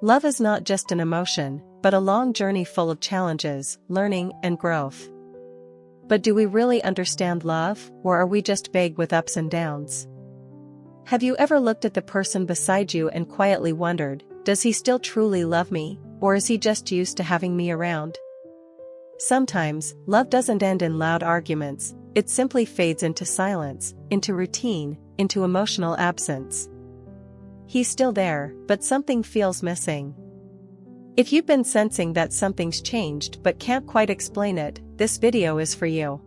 Love is not just an emotion, but a long journey full of challenges, learning, and growth. But do we really understand love, or are we just vague with ups and downs? Have you ever looked at the person beside you and quietly wondered, does he still truly love me, or is he just used to having me around? Sometimes, love doesn't end in loud arguments, it simply fades into silence, into routine, into emotional absence. He's still there, but something feels missing. If you've been sensing that something's changed but can't quite explain it, this video is for you.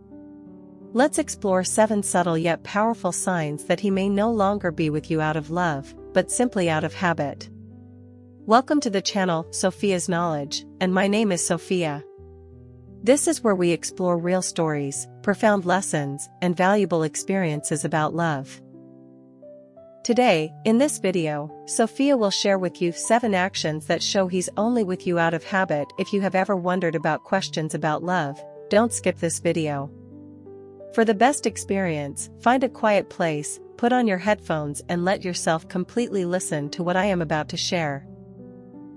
Let's explore 7 subtle yet powerful signs that he may no longer be with you out of love, but simply out of habit. Welcome to the channel, Sophia's Knowledge, and my name is Sophia. This is where we explore real stories, profound lessons, and valuable experiences about love. Today, in this video, Sophia will share with you 7 actions that show he's only with you out of habit. If you have ever wondered about questions about love, don't skip this video. For the best experience, find a quiet place, put on your headphones and let yourself completely listen to what I am about to share.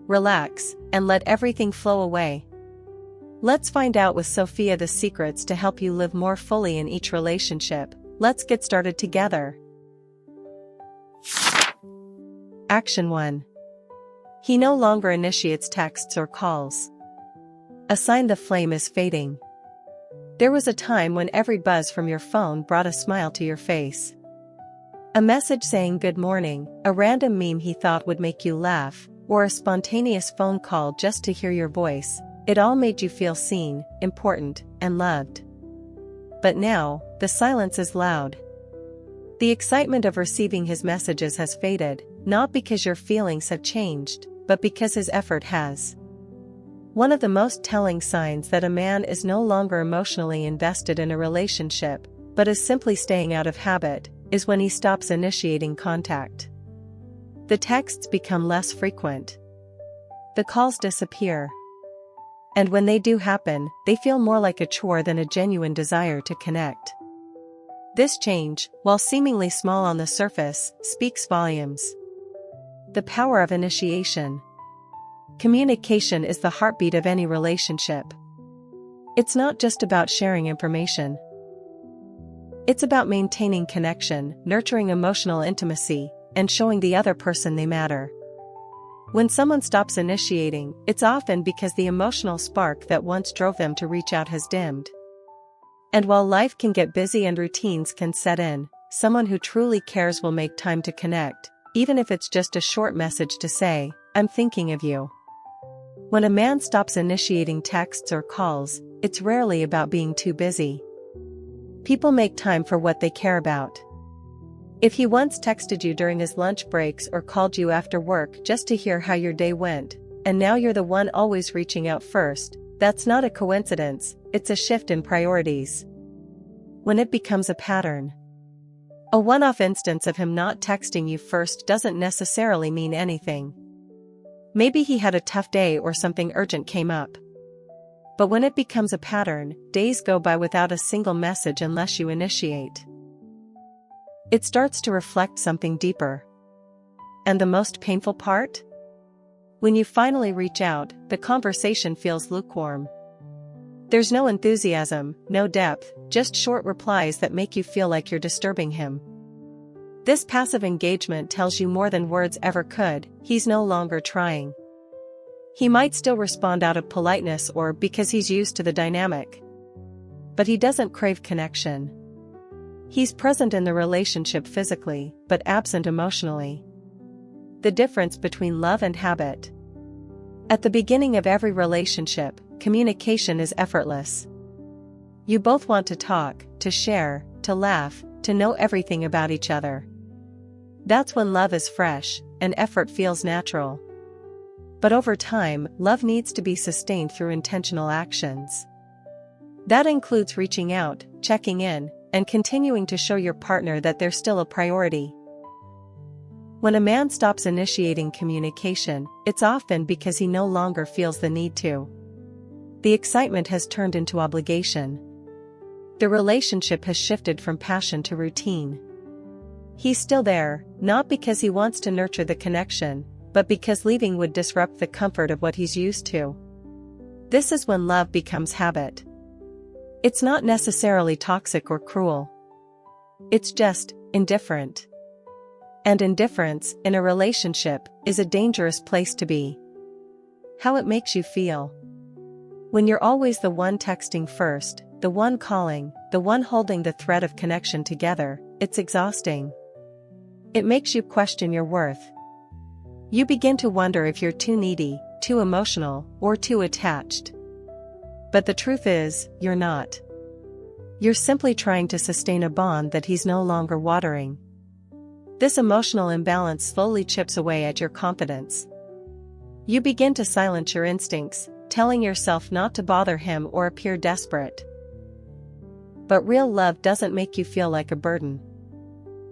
Relax, and let everything flow away. Let's find out with Sophia the secrets to help you live more fully in each relationship. Let's get started together. Action 1. He no longer initiates texts or calls. A sign the flame is fading. There was a time when every buzz from your phone brought a smile to your face. A message saying good morning, a random meme he thought would make you laugh, or a spontaneous phone call just to hear your voice, it all made you feel seen, important, and loved. But now, the silence is loud. The excitement of receiving his messages has faded, not because your feelings have changed, but because his effort has. One of the most telling signs that a man is no longer emotionally invested in a relationship, but is simply staying out of habit, is when he stops initiating contact. The texts become less frequent. The calls disappear. And when they do happen, they feel more like a chore than a genuine desire to connect. This change, while seemingly small on the surface, speaks volumes. The power of initiation. Communication is the heartbeat of any relationship. It's not just about sharing information. It's about maintaining connection, nurturing emotional intimacy, and showing the other person they matter. When someone stops initiating, it's often because the emotional spark that once drove them to reach out has dimmed. And while life can get busy and routines can set in, someone who truly cares will make time to connect, even if it's just a short message to say, "I'm thinking of you." When a man stops initiating texts or calls, it's rarely about being too busy. People make time for what they care about. If he once texted you during his lunch breaks or called you after work just to hear how your day went, and now you're the one always reaching out first, that's not a coincidence, it's a shift in priorities. When it becomes a pattern. A one-off instance of him not texting you first doesn't necessarily mean anything. Maybe he had a tough day or something urgent came up. But when it becomes a pattern, days go by without a single message unless you initiate. It starts to reflect something deeper. And the most painful part? When you finally reach out, the conversation feels lukewarm. There's no enthusiasm, no depth, just short replies that make you feel like you're disturbing him. This passive engagement tells you more than words ever could, he's no longer trying. He might still respond out of politeness or because he's used to the dynamic. But he doesn't crave connection. He's present in the relationship physically, but absent emotionally. The difference between love and habit. At the beginning of every relationship, communication is effortless. You both want to talk, to share, to laugh, to know everything about each other. That's when love is fresh, and effort feels natural. But over time, love needs to be sustained through intentional actions. That includes reaching out, checking in, and continuing to show your partner that they're still a priority. When a man stops initiating communication, it's often because he no longer feels the need to. The excitement has turned into obligation. The relationship has shifted from passion to routine. He's still there, not because he wants to nurture the connection, but because leaving would disrupt the comfort of what he's used to. This is when love becomes habit. It's not necessarily toxic or cruel. It's just indifferent. And indifference in a relationship is a dangerous place to be. How it makes you feel. When you're always the one texting first, the one calling, the one holding the thread of connection together, it's exhausting. It makes you question your worth. You begin to wonder if you're too needy, too emotional, or too attached. But the truth is, you're not. You're simply trying to sustain a bond that he's no longer watering. This emotional imbalance slowly chips away at your confidence. You begin to silence your instincts, telling yourself not to bother him or appear desperate. But real love doesn't make you feel like a burden.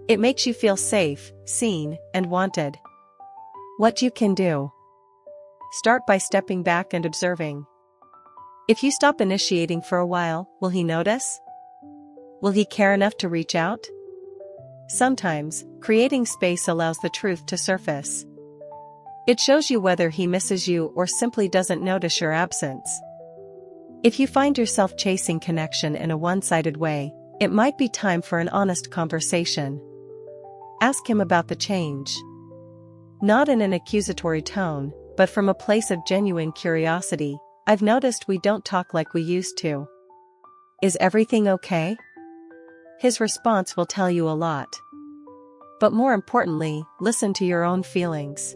It makes you feel safe, seen, and wanted. What you can do. Start by stepping back and observing. If you stop initiating for a while, will he notice? Will he care enough to reach out? Sometimes, creating space allows the truth to surface. It shows you whether he misses you or simply doesn't notice your absence. If you find yourself chasing connection in a one-sided way, it might be time for an honest conversation. Ask him about the change. Not in an accusatory tone, but from a place of genuine curiosity. I've noticed we don't talk like we used to. Is everything okay? His response will tell you a lot. But more importantly, listen to your own feelings.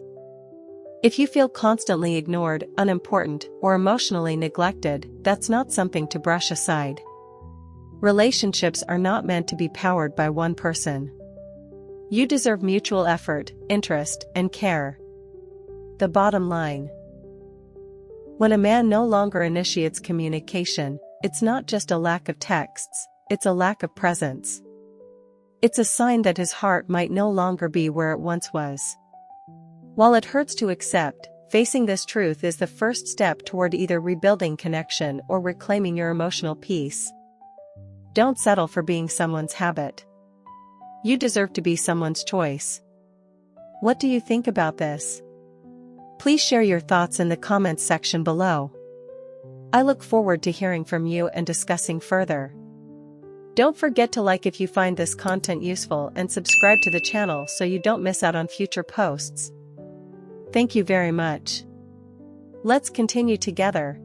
If you feel constantly ignored, unimportant, or emotionally neglected, that's not something to brush aside. Relationships are not meant to be powered by one person. You deserve mutual effort, interest, and care. The bottom line. When a man no longer initiates communication, it's not just a lack of texts, it's a lack of presence. It's a sign that his heart might no longer be where it once was. While it hurts to accept, facing this truth is the first step toward either rebuilding connection or reclaiming your emotional peace. Don't settle for being someone's habit. You deserve to be someone's choice. What do you think about this? Please share your thoughts in the comments section below. I look forward to hearing from you and discussing further. Don't forget to like if you find this content useful and subscribe to the channel so you don't miss out on future posts. Thank you very much. Let's continue together.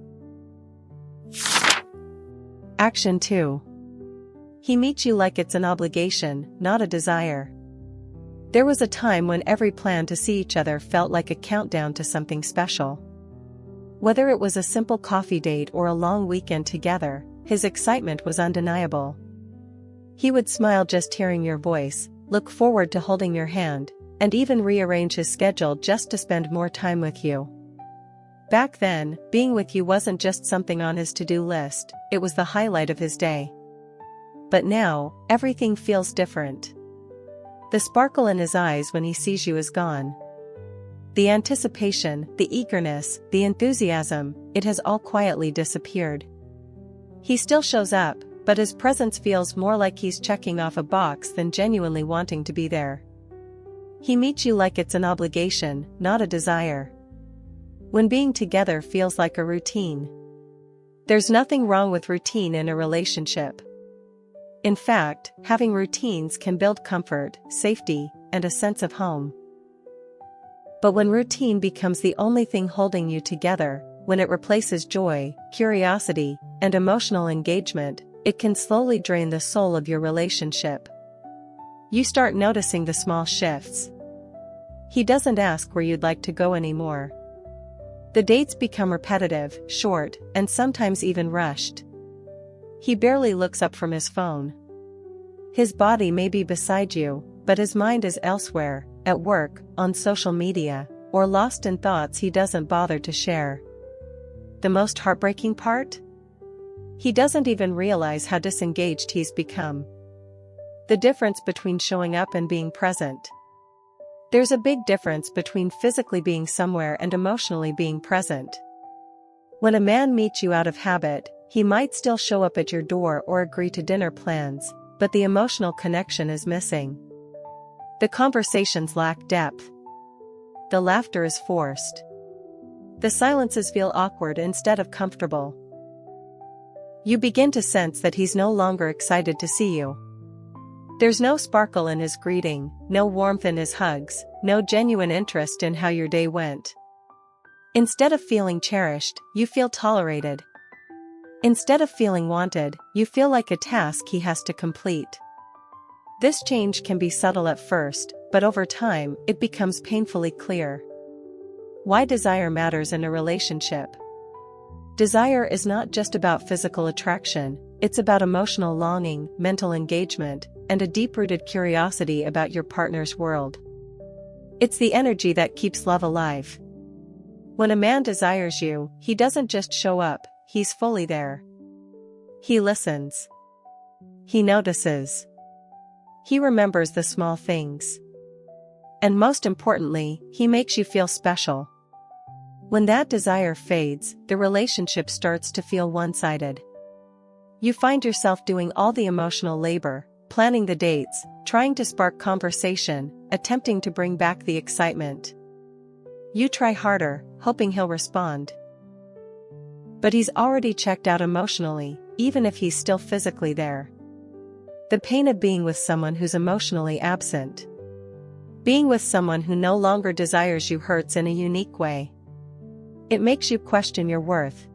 Action 2. He meets you like it's an obligation, not a desire. There was a time when every plan to see each other felt like a countdown to something special. Whether it was a simple coffee date or a long weekend together, his excitement was undeniable. He would smile just hearing your voice, look forward to holding your hand, and even rearrange his schedule just to spend more time with you. Back then, being with you wasn't just something on his to-do list, it was the highlight of his day. But now, everything feels different. The sparkle in his eyes when he sees you is gone. The anticipation, the eagerness, the enthusiasm, it has all quietly disappeared. He still shows up, but his presence feels more like he's checking off a box than genuinely wanting to be there. He meets you like it's an obligation, not a desire. When being together feels like a routine. There's nothing wrong with routine in a relationship. In fact, having routines can build comfort, safety, and a sense of home. But when routine becomes the only thing holding you together, when it replaces joy, curiosity, and emotional engagement, it can slowly drain the soul of your relationship. You start noticing the small shifts. He doesn't ask where you'd like to go anymore. The dates become repetitive, short, and sometimes even rushed. He barely looks up from his phone. His body may be beside you, but his mind is elsewhere, at work, on social media, or lost in thoughts he doesn't bother to share. The most heartbreaking part? He doesn't even realize how disengaged he's become. The difference between showing up and being present. There's a big difference between physically being somewhere and emotionally being present. When a man meets you out of habit, he might still show up at your door or agree to dinner plans, but the emotional connection is missing. The conversations lack depth. the laughter is forced. The silences feel awkward instead of comfortable. You begin to sense that he's no longer excited to see you. There's no sparkle in his greeting, no warmth in his hugs, no genuine interest in how your day went. Instead of feeling cherished, you feel tolerated. Instead of feeling wanted, you feel like a task he has to complete. This change can be subtle at first, but over time, it becomes painfully clear. Why desire matters in a relationship. Desire is not just about physical attraction, it's about emotional longing, mental engagement, and a deep-rooted curiosity about your partner's world. It's the energy that keeps love alive. When a man desires you, he doesn't just show up, he's fully there. He listens. He notices. He remembers the small things. And most importantly, he makes you feel special. When that desire fades, the relationship starts to feel one-sided. You find yourself doing all the emotional labor, planning the dates, trying to spark conversation, attempting to bring back the excitement. You try harder, hoping he'll respond. But he's already checked out emotionally, even if he's still physically there. The pain of being with someone who's emotionally absent. Being with someone who no longer desires you hurts in a unique way. It makes you question your worth.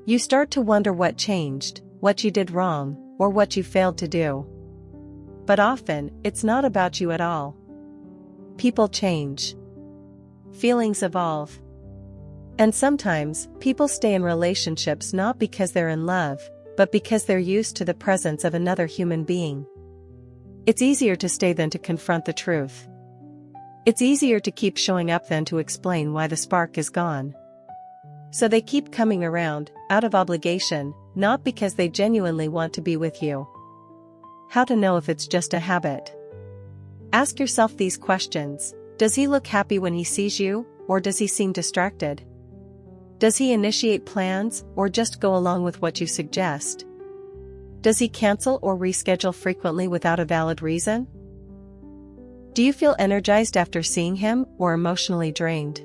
You start to wonder what changed, what you did wrong, or what you failed to do. But often, it's not about you at all. People change. Feelings evolve. And sometimes, people stay in relationships not because they're in love, but because they're used to the presence of another human being. It's easier to stay than to confront the truth. It's easier to keep showing up than to explain why the spark is gone. So they keep coming around, out of obligation, not because they genuinely want to be with you. How to know if it's just a habit? Ask yourself these questions. Does he look happy when he sees you, or does he seem distracted? Does he initiate plans, or just go along with what you suggest? Does he cancel or reschedule frequently without a valid reason? Do you feel energized after seeing him, or emotionally drained?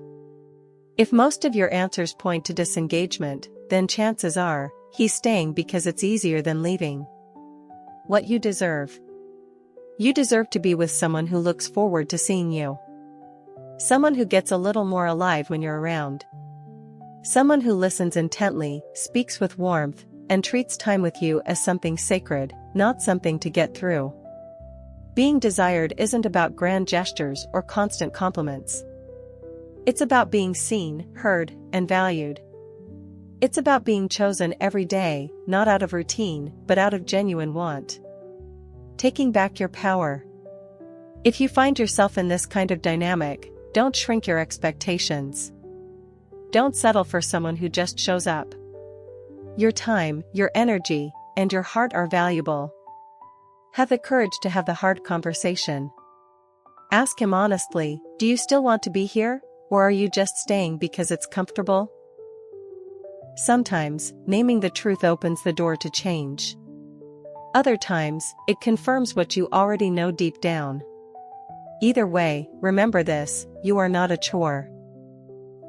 If most of your answers point to disengagement, then chances are, he's staying because it's easier than leaving. What you deserve. You deserve to be with someone who looks forward to seeing you. Someone who gets a little more alive when you're around. Someone who listens intently, speaks with warmth, and treats time with you as something sacred, not something to get through. Being desired isn't about grand gestures or constant compliments. It's about being seen, heard, and valued. It's about being chosen every day, not out of routine, but out of genuine want. Taking back your power. If you find yourself in this kind of dynamic, don't shrink your expectations. Don't settle for someone who just shows up. Your time, your energy, and your heart are valuable. Have the courage to have the hard conversation. Ask him honestly, do you still want to be here, or are you just staying because it's comfortable? Sometimes, naming the truth opens the door to change. Other times, it confirms what you already know deep down. Either way, remember this, you are not a chore.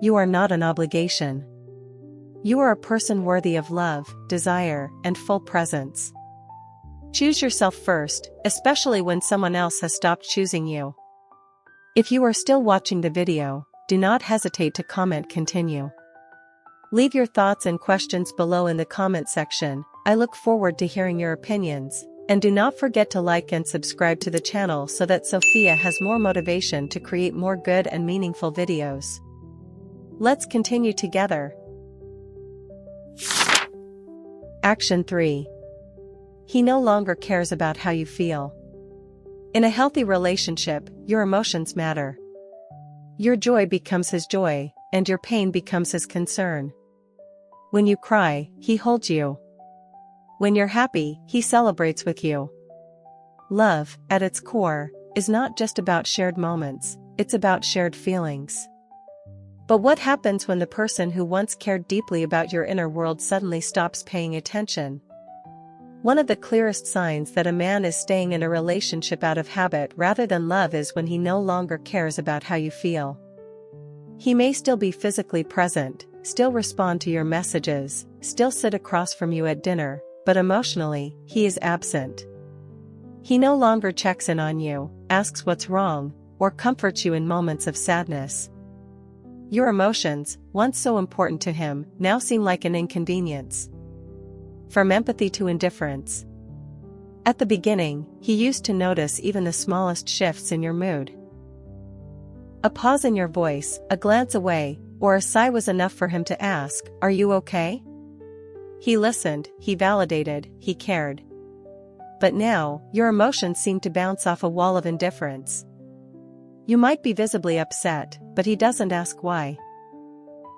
You are not an obligation. You are a person worthy of love, desire, and full presence. Choose yourself first, especially when someone else has stopped choosing you. If you are still watching the video, do not hesitate to comment continue. Leave your thoughts and questions below in the comment section. I look forward to hearing your opinions, and do not forget to like and subscribe to the channel so that Sophia has more motivation to create more good and meaningful videos. Let's continue together. Action 3. He no longer cares about how you feel. In a healthy relationship, your emotions matter. Your joy becomes his joy, and your pain becomes his concern. When you cry, he holds you. When you're happy, he celebrates with you. Love, at its core, is not just about shared moments, it's about shared feelings. But what happens when the person who once cared deeply about your inner world suddenly stops paying attention? One of the clearest signs that a man is staying in a relationship out of habit rather than love is when he no longer cares about how you feel. He may still be physically present, still respond to your messages, still sit across from you at dinner, but emotionally, he is absent. He no longer checks in on you, asks what's wrong, or comforts you in moments of sadness. Your emotions, once so important to him, now seem like an inconvenience. From empathy to indifference. At the beginning, he used to notice even the smallest shifts in your mood. A pause in your voice, a glance away, or a sigh was enough for him to ask, "Are you okay?" He listened, he validated, he cared. But now, your emotions seem to bounce off a wall of indifference. You might be visibly upset, but he doesn't ask why.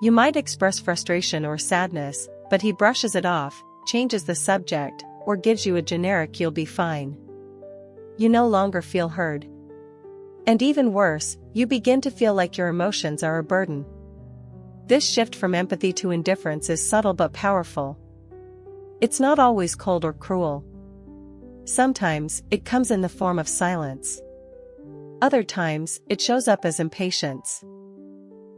You might express frustration or sadness, but he brushes it off, changes the subject, or gives you a generic "you'll be fine." You no longer feel heard. And even worse, you begin to feel like your emotions are a burden. This shift from empathy to indifference is subtle but powerful. It's not always cold or cruel. Sometimes, it comes in the form of silence. Other times, it shows up as impatience.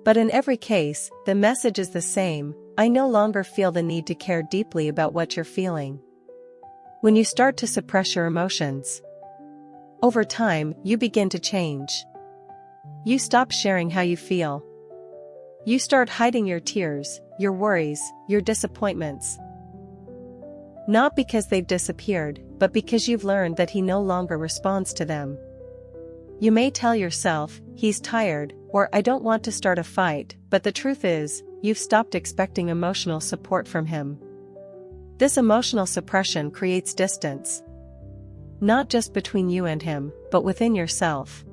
But in every case, the message is the same: I no longer feel the need to care deeply about what you're feeling. When you start to suppress your emotions, over time, you begin to change. You stop sharing how you feel. You start hiding your tears, your worries, your disappointments. Not because they've disappeared, but because you've learned that he no longer responds to them. You may tell yourself, "He's tired," or "I don't want to start a fight," but the truth is, you've stopped expecting emotional support from him. This emotional suppression creates distance. Not just between you and him, but within yourself.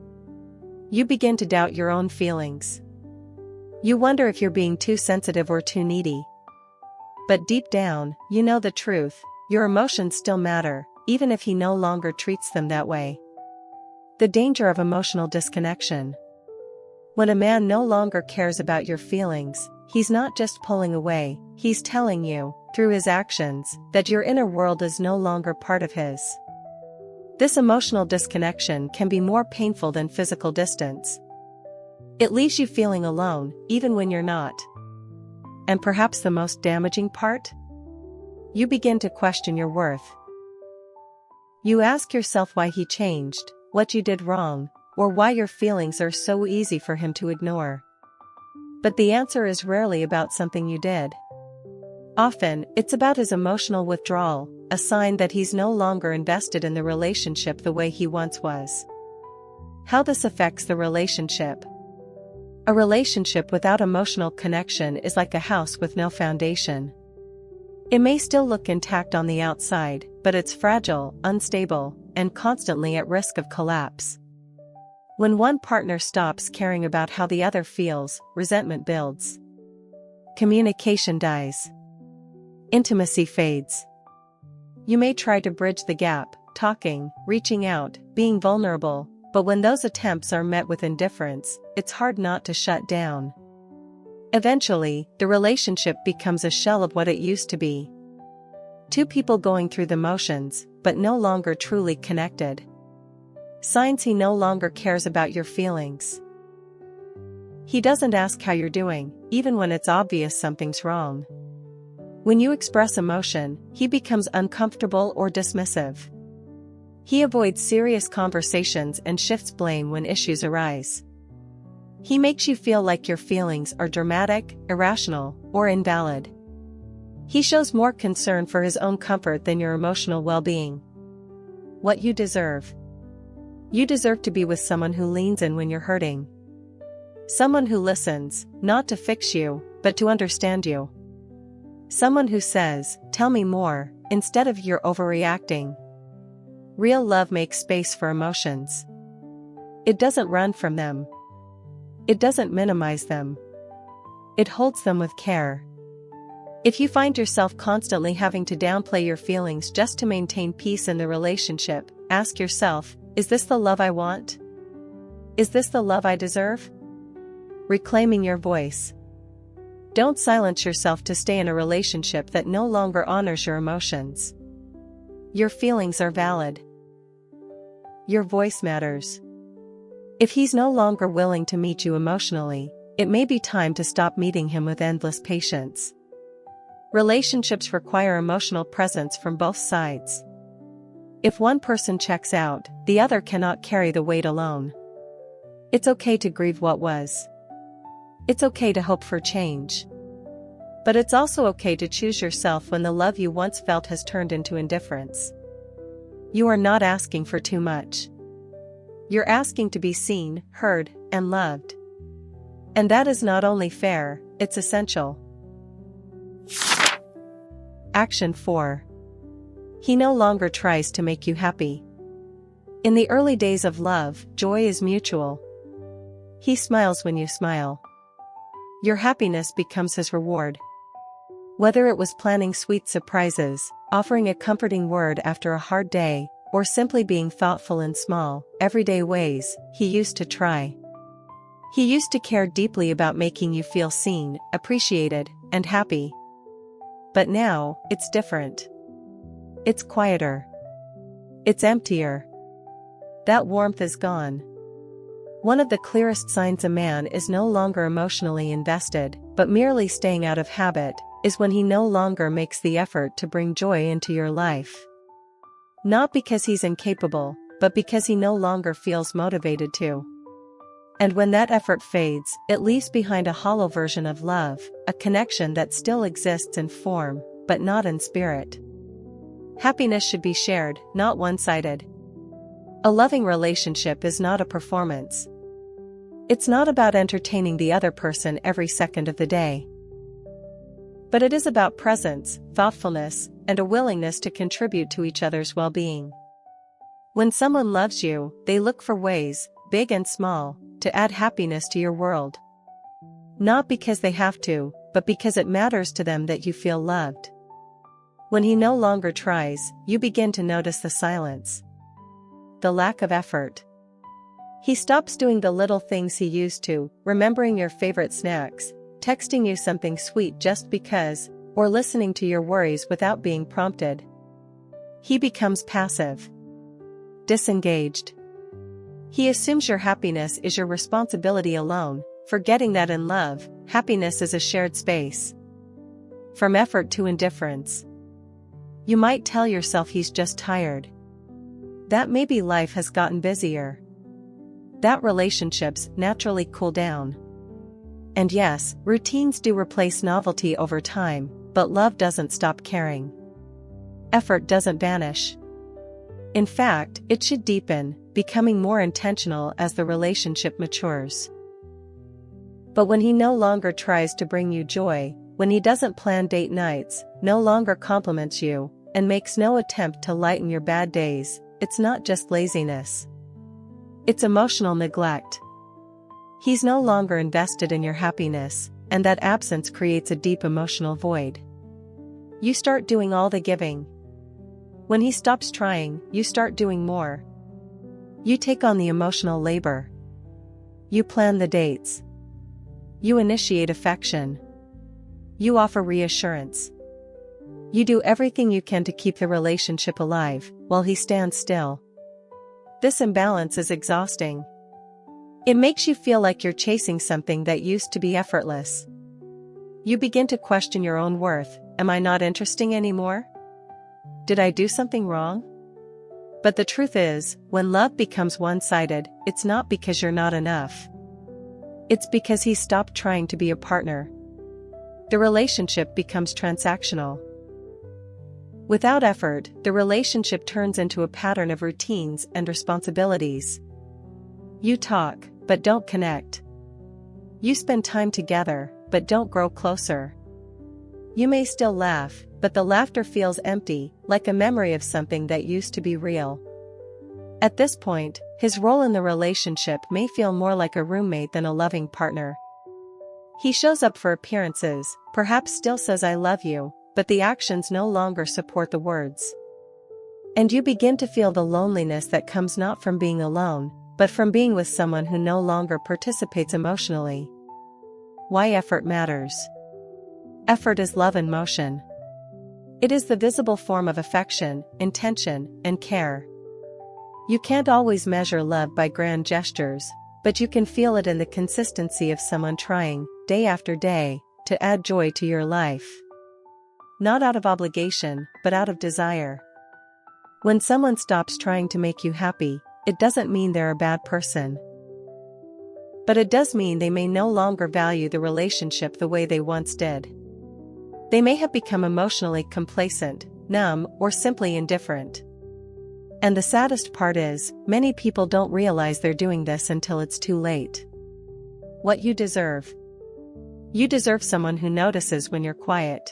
You begin to doubt your own feelings. You wonder if you're being too sensitive or too needy. But deep down, you know the truth: your emotions still matter, even if he no longer treats them that way. The danger of emotional disconnection. When a man no longer cares about your feelings, he's not just pulling away, he's telling you, through his actions, that your inner world is no longer part of his. This emotional disconnection can be more painful than physical distance. It leaves you feeling alone, even when you're not. And perhaps the most damaging part? You begin to question your worth. You ask yourself why he changed, what you did wrong, or why your feelings are so easy for him to ignore. But the answer is rarely about something you did. Often, it's about his emotional withdrawal, a sign that he's no longer invested in the relationship the way he once was. How this affects the relationship. A relationship without emotional connection is like a house with no foundation. It may still look intact on the outside, but it's fragile, unstable, and constantly at risk of collapse. When one partner stops caring about how the other feels, resentment builds. Communication dies. Intimacy fades. You may try to bridge the gap, talking, reaching out, being vulnerable, but when those attempts are met with indifference, it's hard not to shut down. Eventually, the relationship becomes a shell of what it used to be. Two people going through the motions, but no longer truly connected. Signs he no longer cares about your feelings. He doesn't ask how you're doing, even when it's obvious something's wrong. When you express emotion, he becomes uncomfortable or dismissive. He avoids serious conversations and shifts blame when issues arise. He makes you feel like your feelings are dramatic, irrational, or invalid. He shows more concern for his own comfort than your emotional well-being. What you deserve. You deserve to be with someone who leans in when you're hurting. Someone who listens, not to fix you, but to understand you. Someone who says, "Tell me more," instead of "You're overreacting." Real love makes space for emotions. It doesn't run from them. It doesn't minimize them. It holds them with care. If you find yourself constantly having to downplay your feelings just to maintain peace in the relationship, ask yourself, is this the love I want? Is this the love I deserve? Reclaiming your voice. Don't silence yourself to stay in a relationship that no longer honors your emotions. Your feelings are valid. Your voice matters. If he's no longer willing to meet you emotionally, It may be time to stop meeting him with endless patience. Relationships require emotional presence from both sides. If one person checks out, the other cannot carry the weight alone. It's okay to grieve what was. It's okay to hope for change. But it's also okay to choose yourself when the love you once felt has turned into indifference. You are not asking for too much. You're asking to be seen, heard, and loved. And that is not only fair, it's essential. Action 4. He no longer tries to make you happy. In the early days of love, joy is mutual. He smiles when you smile. Your happiness becomes his reward. Whether it was planning sweet surprises, offering a comforting word after a hard day, or simply being thoughtful in small, everyday ways, he used to try. He used to care deeply about making you feel seen, appreciated, and happy. But now, it's different. It's quieter. It's emptier. That warmth is gone. One of the clearest signs a man is no longer emotionally invested, but merely staying out of habit, is when he no longer makes the effort to bring joy into your life. Not because he's incapable, but because he no longer feels motivated to. And when that effort fades, it leaves behind a hollow version of love, a connection that still exists in form, but not in spirit. Happiness should be shared, not one-sided. A loving relationship is not a performance. It's not about entertaining the other person every second of the day. But it is about presence, thoughtfulness, and a willingness to contribute to each other's well-being. When someone loves you, they look for ways, big and small, to add happiness to your world. Not because they have to, but because it matters to them that you feel loved. When he no longer tries, you begin to notice the silence. The lack of effort. He stops doing the little things he used to, remembering your favorite snacks, texting you something sweet just because, or listening to your worries without being prompted. He becomes passive. Disengaged. He assumes your happiness is your responsibility alone, forgetting that in love, happiness is a shared space. From effort to indifference. You might tell yourself he's just tired. That maybe life has gotten busier. That relationships naturally cool down. And yes, routines do replace novelty over time, but love doesn't stop caring. Effort doesn't vanish. In fact, it should deepen, becoming more intentional as the relationship matures. But when he no longer tries to bring you joy, when he doesn't plan date nights, no longer compliments you, and makes no attempt to lighten your bad days, it's not just laziness. It's emotional neglect. He's no longer invested in your happiness, and that absence creates a deep emotional void. You start doing all the giving. When he stops trying, you start doing more. You take on the emotional labor. You plan the dates. You initiate affection. You offer reassurance. You do everything you can to keep the relationship alive, while he stands still. This imbalance is exhausting. It makes you feel like you're chasing something that used to be effortless. You begin to question your own worth. Am I not interesting anymore? Did I do something wrong? But the truth is, when love becomes one-sided, it's not because you're not enough. It's because he stopped trying to be a partner. The relationship becomes transactional. Without effort, the relationship turns into a pattern of routines and responsibilities. You talk, but don't connect. You spend time together, but don't grow closer. You may still laugh, but the laughter feels empty, like a memory of something that used to be real. At this point, his role in the relationship may feel more like a roommate than a loving partner. He shows up for appearances, perhaps still says I love you, but the actions no longer support the words. And you begin to feel the loneliness that comes not from being alone, but from being with someone who no longer participates emotionally. Why effort matters. Effort is love in motion. It is the visible form of affection, intention, and care. You can't always measure love by grand gestures, but you can feel it in the consistency of someone trying, day after day, to add joy to your life. Not out of obligation, but out of desire. When someone stops trying to make you happy, it doesn't mean they're a bad person. But it does mean they may no longer value the relationship the way they once did. They may have become emotionally complacent, numb, or simply indifferent. And the saddest part is, many people don't realize they're doing this until it's too late. What you deserve. You deserve someone who notices when you're quiet.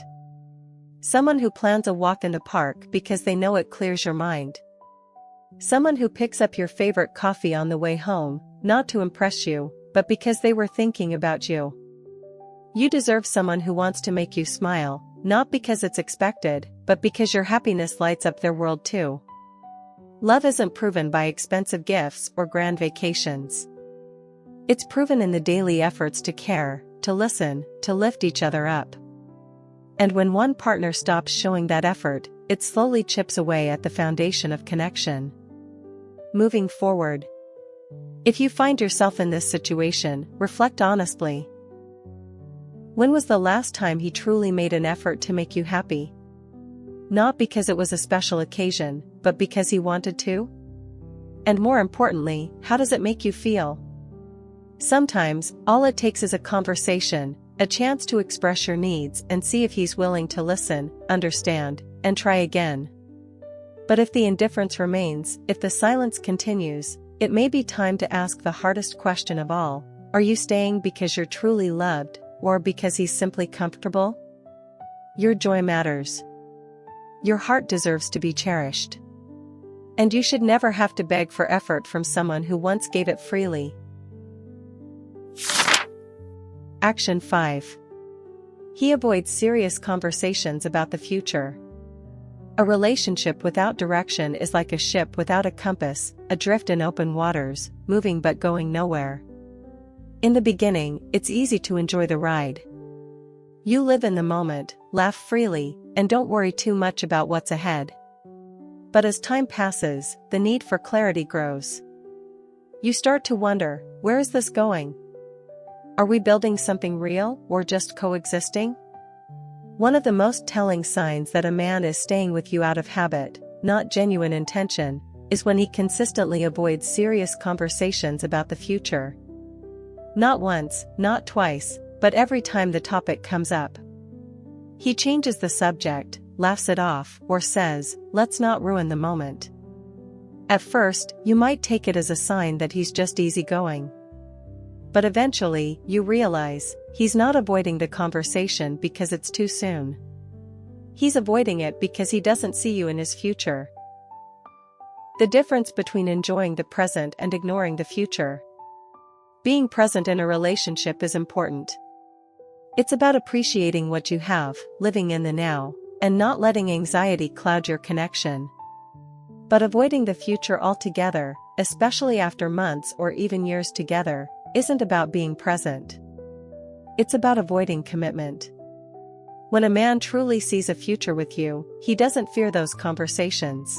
Someone who plans a walk in the park because they know it clears your mind. Someone who picks up your favorite coffee on the way home, not to impress you, but because they were thinking about you. You deserve someone who wants to make you smile, not because it's expected, but because your happiness lights up their world too. Love isn't proven by expensive gifts or grand vacations. It's proven in the daily efforts to care, to listen, to lift each other up. And when one partner stops showing that effort, it slowly chips away at the foundation of connection. Moving forward. If you find yourself in this situation, reflect honestly. When was the last time he truly made an effort to make you happy? Not because it was a special occasion, but because he wanted to? And more importantly, how does it make you feel? Sometimes, all it takes is a conversation, a chance to express your needs and see if he's willing to listen, understand, and try again. But if the indifference remains, if the silence continues, it may be time to ask the hardest question of all: are you staying because you're truly loved, or because he's simply comfortable? Your joy matters. Your heart deserves to be cherished. And you should never have to beg for effort from someone who once gave it freely. Action 5. He avoids serious conversations about the future. A relationship without direction is like a ship without a compass, adrift in open waters, moving but going nowhere. In the beginning, it's easy to enjoy the ride. You live in the moment, laugh freely, and don't worry too much about what's ahead. But as time passes, the need for clarity grows. You start to wonder, where is this going? Are we building something real, or just coexisting? One of the most telling signs that a man is staying with you out of habit, not genuine intention, is when he consistently avoids serious conversations about the future. Not once, not twice, but every time the topic comes up. He changes the subject, laughs it off, or says, "Let's not ruin the moment." At first, you might take it as a sign that he's just easygoing. But eventually, you realize, he's not avoiding the conversation because it's too soon. He's avoiding it because he doesn't see you in his future. The difference between enjoying the present and ignoring the future. Being present in a relationship is important. It's about appreciating what you have, living in the now, and not letting anxiety cloud your connection. But avoiding the future altogether, especially after months or even years together, isn't about being present. It's about avoiding commitment. When a man truly sees a future with you, he doesn't fear those conversations.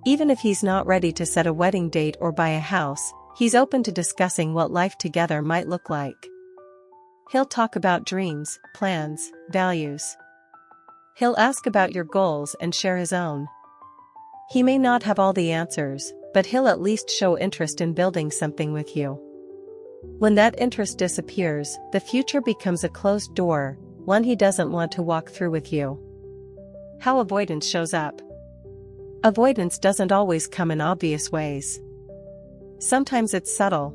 Even if he's not ready to set a wedding date or buy a house, he's open to discussing what life together might look like. He'll talk about dreams, plans, values. He'll ask about your goals and share his own. He may not have all the answers, but he'll at least show interest in building something with you. When that interest disappears, the future becomes a closed door, one he doesn't want to walk through with you. How avoidance shows up. Avoidance doesn't always come in obvious ways. Sometimes it's subtle.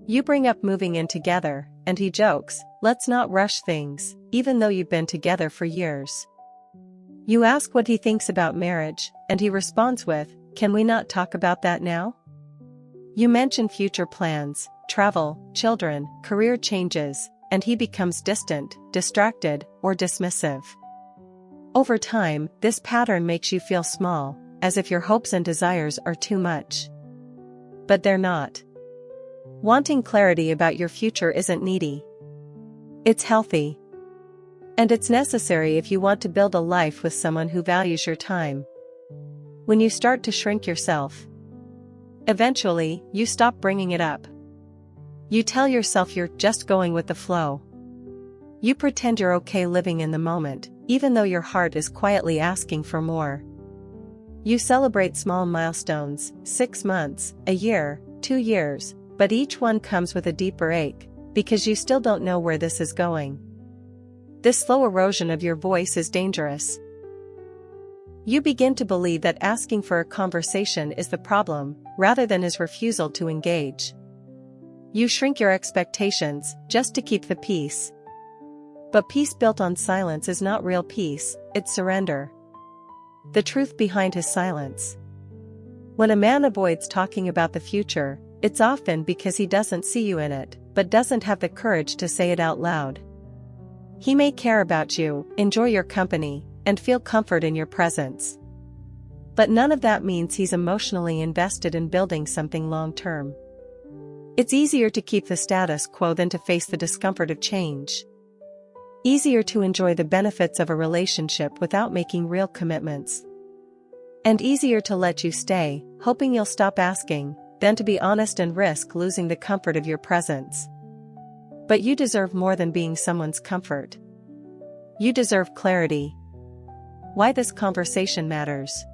You bring up moving in together, and he jokes, "Let's not rush things," even though you've been together for years. You ask what he thinks about marriage, and he responds with, "Can we not talk about that now?" You mention future plans, travel, children, career changes, and he becomes distant, distracted, or dismissive. Over time, this pattern makes you feel small, as if your hopes and desires are too much. But they're not. Wanting clarity about your future isn't needy. It's healthy. And it's necessary if you want to build a life with someone who values your time. When you start to shrink yourself, Eventually, you stop bringing it up. You tell yourself you're just going with the flow. You pretend you're okay living in the moment, even though your heart is quietly asking for more. You celebrate small milestones, 6 months, a year, 2 years, but each one comes with a deeper ache, because you still don't know where this is going. This slow erosion of your voice is dangerous. You begin to believe that asking for a conversation is the problem, rather than his refusal to engage. You shrink your expectations, just to keep the peace. But peace built on silence is not real peace, it's surrender. The truth behind his silence. When a man avoids talking about the future, it's often because he doesn't see you in it, but doesn't have the courage to say it out loud. He may care about you, enjoy your company, and feel comfort in your presence. But none of that means he's emotionally invested in building something long-term. It's easier to keep the status quo than to face the discomfort of change. Easier to enjoy the benefits of a relationship without making real commitments. And easier to let you stay, hoping you'll stop asking, than to be honest and risk losing the comfort of your presence. But you deserve more than being someone's comfort. You deserve clarity. Why this conversation matters.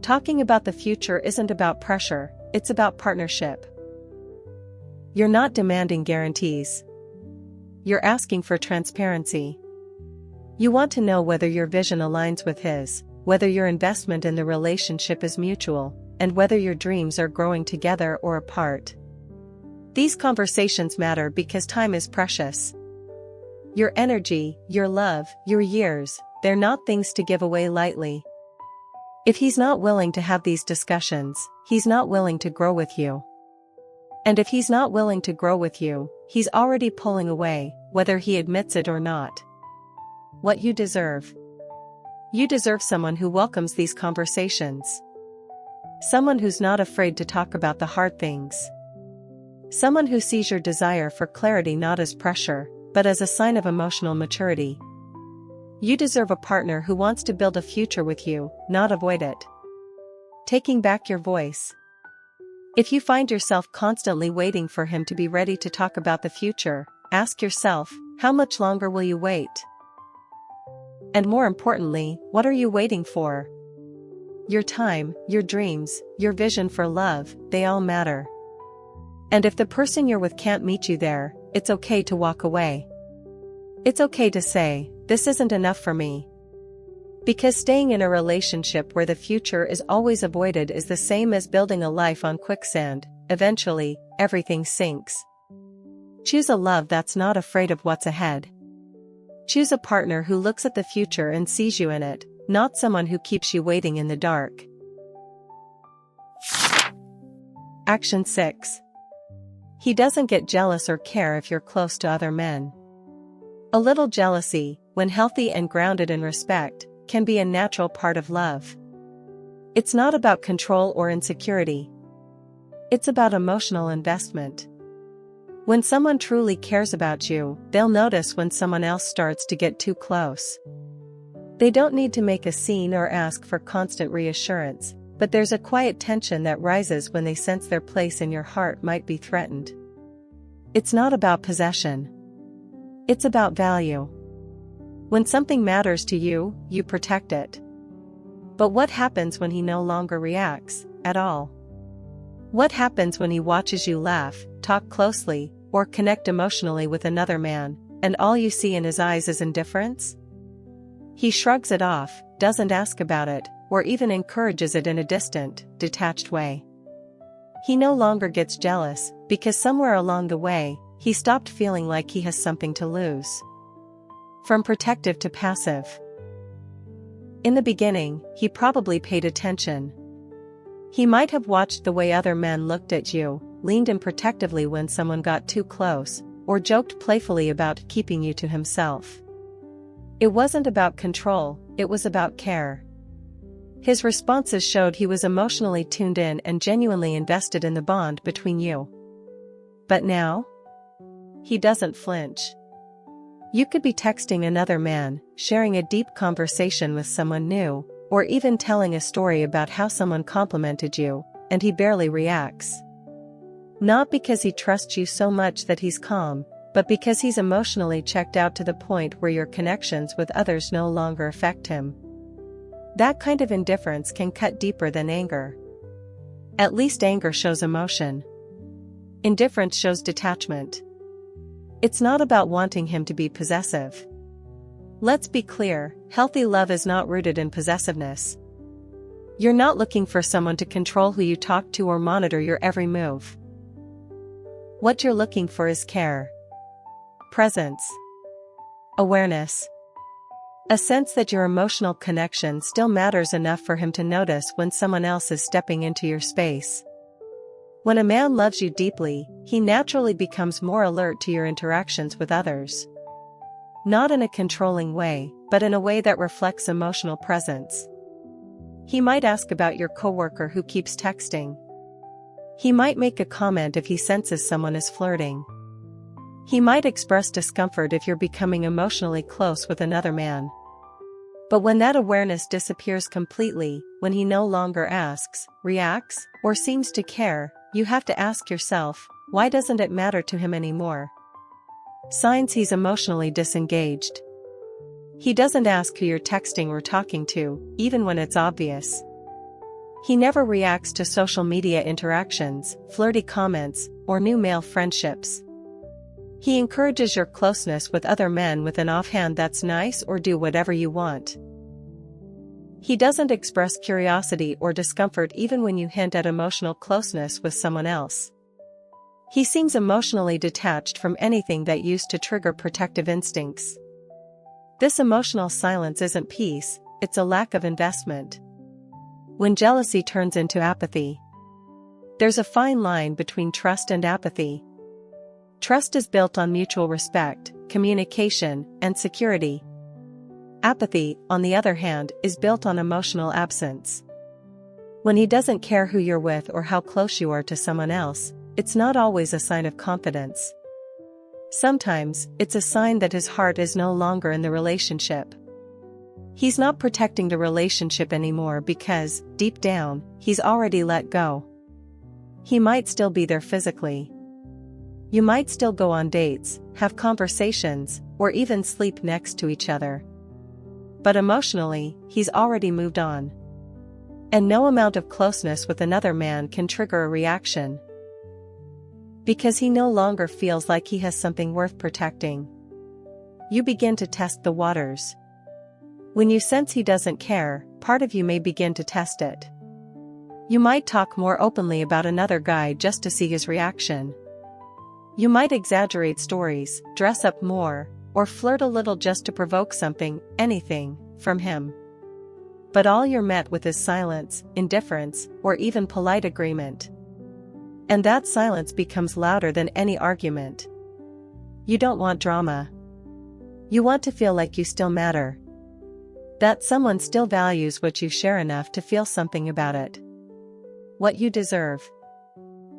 Talking about the future isn't about pressure, it's about partnership. You're not demanding guarantees. You're asking for transparency. You want to know whether your vision aligns with his, whether your investment in the relationship is mutual, and whether your dreams are growing together or apart. These conversations matter because time is precious. Your energy, your love, your years, they're not things to give away lightly. If he's not willing to have these discussions, he's not willing to grow with you. And if he's not willing to grow with you, he's already pulling away, whether he admits it or not. What you deserve. You deserve someone who welcomes these conversations. Someone who's not afraid to talk about the hard things. Someone who sees your desire for clarity not as pressure, but as a sign of emotional maturity. You deserve a partner who wants to build a future with you, not avoid it. Taking back your voice. If you find yourself constantly waiting for him to be ready to talk about the future, ask yourself, how much longer will you wait? And more importantly, what are you waiting for? Your time, your dreams, your vision for love, they all matter. And if the person you're with can't meet you there, it's okay to walk away. It's okay to say, this isn't enough for me. Because staying in a relationship where the future is always avoided is the same as building a life on quicksand. Eventually, everything sinks. Choose a love that's not afraid of what's ahead. Choose a partner who looks at the future and sees you in it, not someone who keeps you waiting in the dark. Action 6. He doesn't get jealous or care if you're close to other men. A little jealousy, when healthy and grounded in respect, can be a natural part of love. It's not about control or insecurity. It's about emotional investment. When someone truly cares about you, they'll notice when someone else starts to get too close. They don't need to make a scene or ask for constant reassurance, but there's a quiet tension that rises when they sense their place in your heart might be threatened. It's not about possession. It's about value. When something matters to you, you protect it. But what happens when he no longer reacts, at all? What happens when he watches you laugh, talk closely, or connect emotionally with another man, and all you see in his eyes is indifference? He shrugs it off, doesn't ask about it, or even encourages it in a distant, detached way. He no longer gets jealous, because somewhere along the way, he stopped feeling like he has something to lose. From protective to passive. In the beginning, he probably paid attention. He might have watched the way other men looked at you, leaned in protectively when someone got too close, or joked playfully about keeping you to himself. It wasn't about control, it was about care. His responses showed he was emotionally tuned in and genuinely invested in the bond between you. But now? He doesn't flinch. You could be texting another man, sharing a deep conversation with someone new, or even telling a story about how someone complimented you, and he barely reacts. Not because he trusts you so much that he's calm, but because he's emotionally checked out to the point where your connections with others no longer affect him. That kind of indifference can cut deeper than anger. At least anger shows emotion. Indifference shows detachment. It's not about wanting him to be possessive. Let's be clear, healthy love is not rooted in possessiveness. You're not looking for someone to control who you talk to or monitor your every move. What you're looking for is care. Presence. Awareness. A sense that your emotional connection still matters enough for him to notice when someone else is stepping into your space. When a man loves you deeply, he naturally becomes more alert to your interactions with others. Not in a controlling way, but in a way that reflects emotional presence. He might ask about your coworker who keeps texting. He might make a comment if he senses someone is flirting. He might express discomfort if you're becoming emotionally close with another man. But when that awareness disappears completely, when he no longer asks, reacts, or seems to care, you have to ask yourself, why doesn't it matter to him anymore? Signs he's emotionally disengaged. He doesn't ask who you're texting or talking to, even when it's obvious. He never reacts to social media interactions, flirty comments, or new male friendships. He encourages your closeness with other men with an offhand "that's nice" or "do whatever you want." He doesn't express curiosity or discomfort even when you hint at emotional closeness with someone else. He seems emotionally detached from anything that used to trigger protective instincts. This emotional silence isn't peace, it's a lack of investment. When jealousy turns into apathy. There's a fine line between trust and apathy. Trust is built on mutual respect, communication, and security. Apathy, on the other hand, is built on emotional absence. When he doesn't care who you're with or how close you are to someone else, it's not always a sign of confidence. Sometimes, it's a sign that his heart is no longer in the relationship. He's not protecting the relationship anymore because, deep down, he's already let go. He might still be there physically. You might still go on dates, have conversations, or even sleep next to each other. But emotionally, he's already moved on. And no amount of closeness with another man can trigger a reaction. Because he no longer feels like he has something worth protecting. You begin to test the waters. When you sense he doesn't care, part of you may begin to test it. You might talk more openly about another guy just to see his reaction. You might exaggerate stories, dress up more, or flirt a little just to provoke something, anything, from him. But all you're met with is silence, indifference, or even polite agreement. And that silence becomes louder than any argument. You don't want drama. You want to feel like you still matter. That someone still values what you share enough to feel something about it. What you deserve.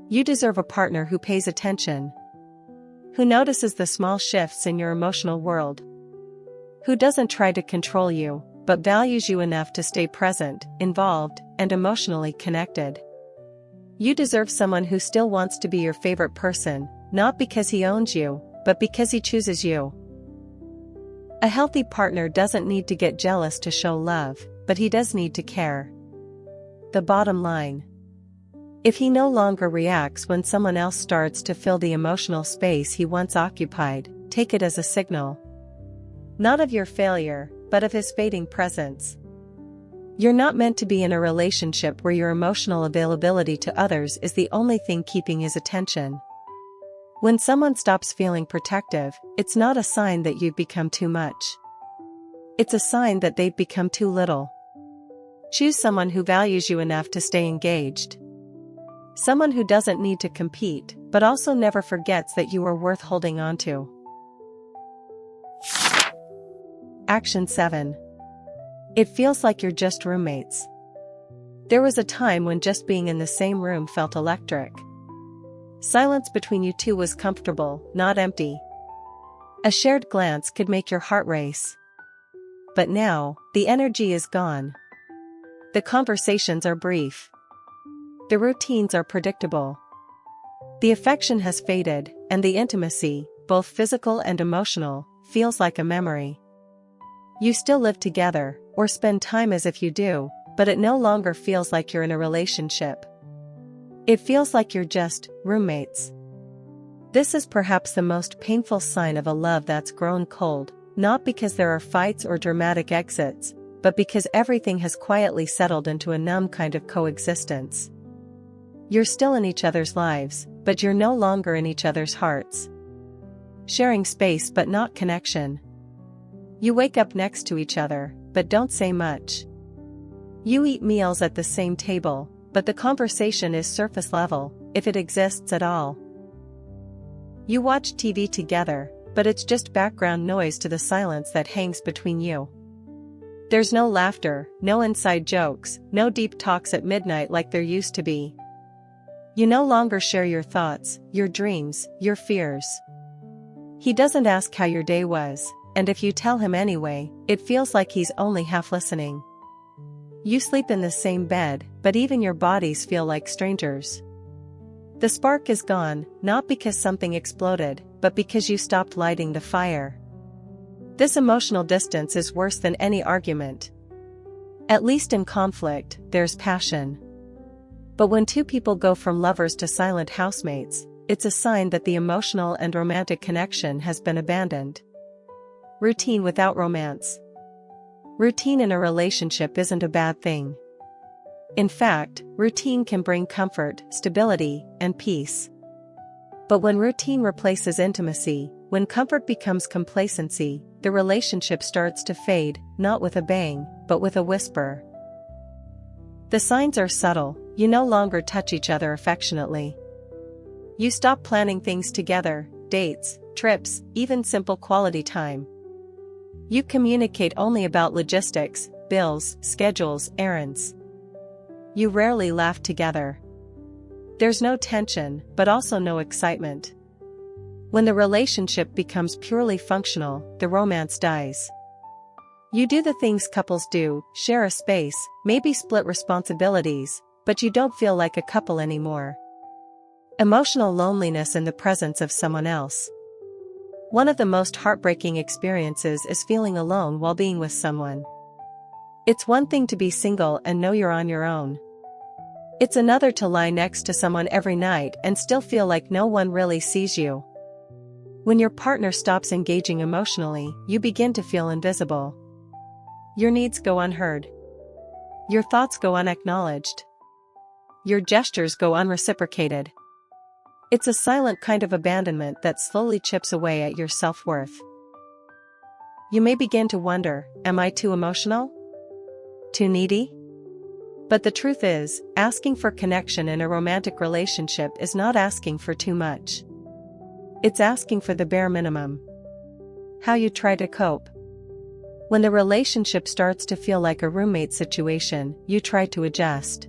You deserve a partner who pays attention. Who notices the small shifts in your emotional world. Who doesn't try to control you, but values you enough to stay present, involved, and emotionally connected. You deserve someone who still wants to be your favorite person, not because he owns you, but because he chooses you. A healthy partner doesn't need to get jealous to show love, but he does need to care. The bottom line. If he no longer reacts when someone else starts to fill the emotional space he once occupied, take it as a signal. Not of your failure, but of his fading presence. You're not meant to be in a relationship where your emotional availability to others is the only thing keeping his attention. When someone stops feeling protective, it's not a sign that you've become too much. It's a sign that they've become too little. Choose someone who values you enough to stay engaged. Someone who doesn't need to compete, but also never forgets that you are worth holding on to. Action 7. It feels like you're just roommates. There was a time when just being in the same room felt electric. Silence between you two was comfortable, not empty. A shared glance could make your heart race. But now, the energy is gone. The conversations are brief. The routines are predictable. The affection has faded, and the intimacy, both physical and emotional, feels like a memory. You still live together, or spend time as if you do, but it no longer feels like you're in a relationship. It feels like you're just roommates. This is perhaps the most painful sign of a love that's grown cold, not because there are fights or dramatic exits, but because everything has quietly settled into a numb kind of coexistence. You're still in each other's lives, but you're no longer in each other's hearts. Sharing space but not connection. You wake up next to each other, but don't say much. You eat meals at the same table, but the conversation is surface level, if it exists at all. You watch TV together, but it's just background noise to the silence that hangs between you. There's no laughter, no inside jokes, no deep talks at midnight like there used to be. You no longer share your thoughts, your dreams, your fears. He doesn't ask how your day was, and if you tell him anyway, it feels like he's only half listening. You sleep in the same bed, but even your bodies feel like strangers. The spark is gone, not because something exploded, but because you stopped lighting the fire. This emotional distance is worse than any argument. At least in conflict, there's passion. But when two people go from lovers to silent housemates, it's a sign that the emotional and romantic connection has been abandoned. Routine without romance. Routine in a relationship isn't a bad thing. In fact, routine can bring comfort, stability, and peace. But when routine replaces intimacy, when comfort becomes complacency, the relationship starts to fade, not with a bang, but with a whisper. The signs are subtle. You no longer touch each other affectionately. You stop planning things together, dates, trips, even simple quality time. You communicate only about logistics, bills, schedules, errands. You rarely laugh together. There's no tension, but also no excitement. When the relationship becomes purely functional, the romance dies. You do the things couples do, share a space, maybe split responsibilities, but you don't feel like a couple anymore. Emotional loneliness in the presence of someone else. One of the most heartbreaking experiences is feeling alone while being with someone. It's one thing to be single and know you're on your own. It's another to lie next to someone every night and still feel like no one really sees you. When your partner stops engaging emotionally, you begin to feel invisible. Your needs go unheard. Your thoughts go unacknowledged. Your gestures go unreciprocated. It's a silent kind of abandonment that slowly chips away at your self-worth. You may begin to wonder, am I too emotional? Too needy? But the truth is, asking for connection in a romantic relationship is not asking for too much. It's asking for the bare minimum. How you try to cope. When the relationship starts to feel like a roommate situation, you try to adjust.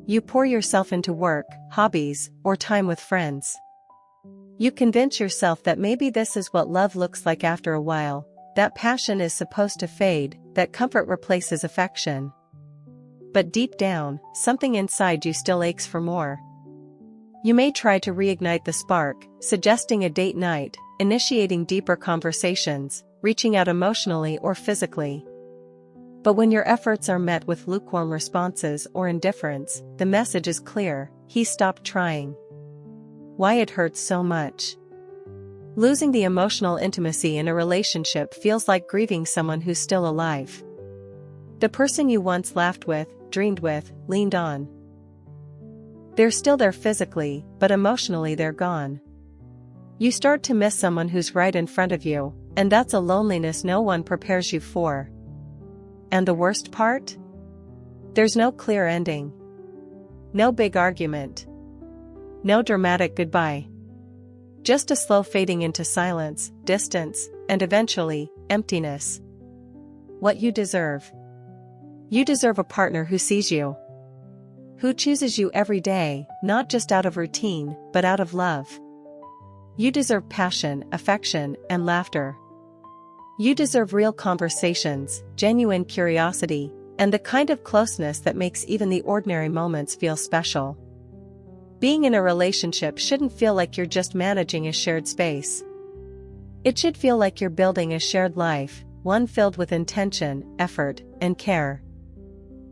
You pour yourself into work, hobbies, or time with friends. You convince yourself that maybe this is what love looks like after a while, that passion is supposed to fade, that comfort replaces affection. But deep down, something inside you still aches for more. You may try to reignite the spark, suggesting a date night, initiating deeper conversations, reaching out emotionally or physically. But when your efforts are met with lukewarm responses or indifference, the message is clear: he stopped trying. Why it hurts so much. Losing the emotional intimacy in a relationship feels like grieving someone who's still alive. The person you once laughed with, dreamed with, leaned on. They're still there physically, but emotionally they're gone. You start to miss someone who's right in front of you, and that's a loneliness no one prepares you for. And the worst part? There's no clear ending. No big argument. No dramatic goodbye. Just a slow fading into silence, distance, and eventually, emptiness. What you deserve. You deserve a partner who sees you. Who chooses you every day, not just out of routine, but out of love. You deserve passion, affection, and laughter. You deserve real conversations, genuine curiosity, and the kind of closeness that makes even the ordinary moments feel special. Being in a relationship shouldn't feel like you're just managing a shared space. It should feel like you're building a shared life, one filled with intention, effort, and care.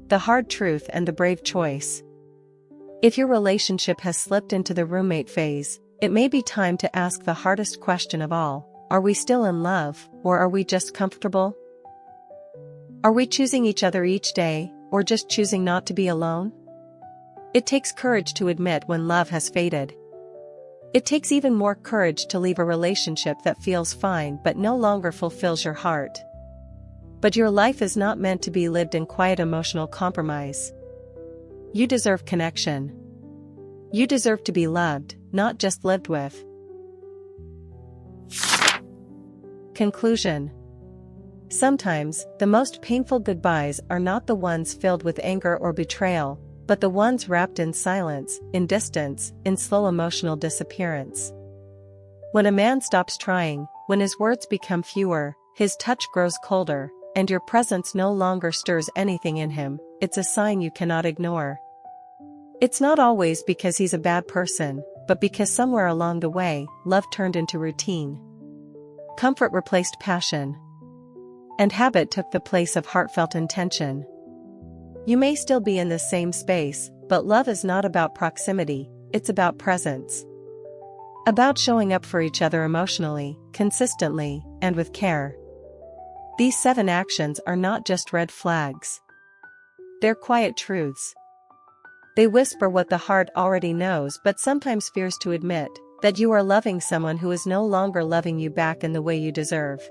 The hard truth and the brave choice. If your relationship has slipped into the roommate phase, it may be time to ask the hardest question of all: are we still in love, or are we just comfortable? Are we choosing each other each day, or just choosing not to be alone? It takes courage to admit when love has faded. It takes even more courage to leave a relationship that feels fine but no longer fulfills your heart. But your life is not meant to be lived in quiet emotional compromise. You deserve connection. You deserve to be loved, not just lived with. Conclusion. Sometimes, the most painful goodbyes are not the ones filled with anger or betrayal, but the ones wrapped in silence, in distance, in slow emotional disappearance. When a man stops trying, when his words become fewer, his touch grows colder, and your presence no longer stirs anything in him, it's a sign you cannot ignore. It's not always because he's a bad person, but because somewhere along the way, love turned into routine. Comfort replaced passion. And habit took the place of heartfelt intention. You may still be in the same space, but love is not about proximity, it's about presence. About showing up for each other emotionally, consistently, and with care. These 7 actions are not just red flags. They're quiet truths. They whisper what the heart already knows but sometimes fears to admit, that you are loving someone who is no longer loving you back in the way you deserve.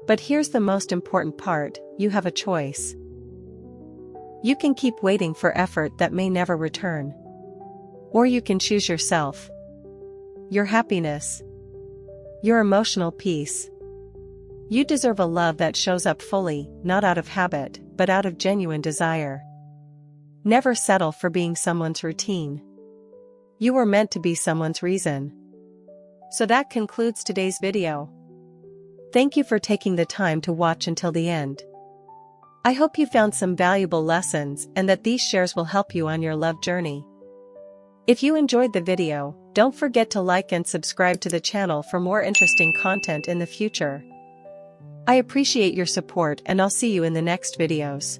But here's the most important part: you have a choice. You can keep waiting for effort that may never return. Or you can choose yourself. Your happiness. Your emotional peace. You deserve a love that shows up fully, not out of habit, but out of genuine desire. Never settle for being someone's routine. You were meant to be someone's reason. So that concludes today's video. Thank you for taking the time to watch until the end. I hope you found some valuable lessons and that these shares will help you on your love journey. If you enjoyed the video, don't forget to like and subscribe to the channel for more interesting content in the future. I appreciate your support and I'll see you in the next videos.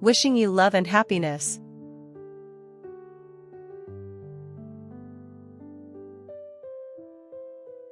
Wishing you love and happiness.